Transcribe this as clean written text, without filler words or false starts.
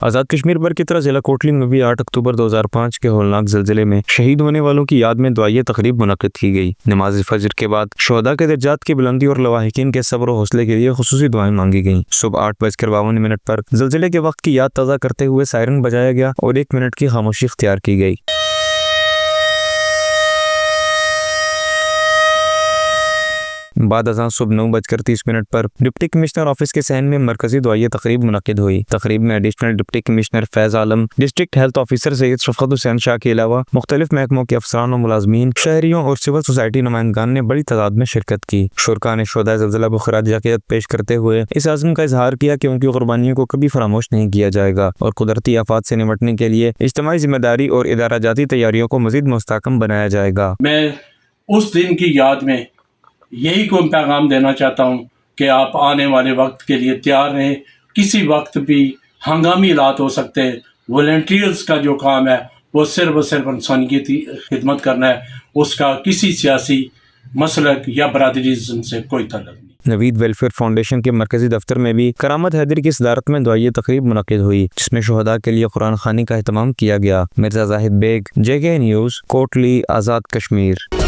آزاد کشمیر پر کی طرح ضلع کوٹلی میں بھی 8 اکتوبر 2005 کے ہولناک زلزلے میں شہید ہونے والوں کی یاد میں دعائیہ تقریب منعقد کی گئی۔ نماز فجر کے بعد شہداء کے درجات کی بلندی اور لواحقین کے صبر و حوصلے کے لیے خصوصی دعائیں مانگی گئیں۔ صبح 8:52 پر زلزلے کے وقت کی یاد تازہ کرتے ہوئے سائرن بجایا گیا اور 1 منٹ کی خاموشی اختیار کی گئی۔ بعد ازاں صبح 9:30 پر ڈپٹی کمشنر آفس کے صحن میں مرکزی دعائیہ تقریب منعقد ہوئی۔ تقریب میں ایڈیشنل ڈپٹی کمشنر فیض عالم، ڈسٹرکٹ ہیلتھ آفیسر سید شفقت حسین شاہ کے علاوہ مختلف محکموں کے افسران و ملازمین، شہریوں اور سول سوسائٹی نمائندگان نے بڑی تعداد میں شرکت کی۔ شرکاء نے شہدائے زلزلہ کو خراج عقیدت پیش کرتے ہوئے اس عزم کا اظہار کیا کہ ان کی قربانیوں کو کبھی فراموش نہیں کیا جائے گا اور قدرتی آفات سے نمٹنے کے لیے اجتماعی ذمہ داری اور ادارہ جاتی تیاریوں کو مزید مستحکم بنایا جائے گا۔ میں اس دن کی یاد میں یہی کو پیغام دینا چاہتا ہوں کہ آپ آنے والے وقت کے لیے تیار رہیں۔ کسی وقت بھی ہنگامی حالات ہو سکتے ہیں۔ والنٹیئرز کا جو کام ہے وہ صرف انسانیتی خدمت کرنا ہے، اس کا کسی سیاسی مسلک یا برادریزم سے کوئی تعلق نہیں۔ نوید ویلفیئر فاؤنڈیشن کے مرکزی دفتر میں بھی کرامت حیدری کی صدارت میں دعائیہ تقریب منعقد ہوئی، جس میں شہداء کے لیے قرآن خوانی کا اہتمام کیا گیا۔ مرزا زاہد bag, JK news, Kotli, Azad Kashmir.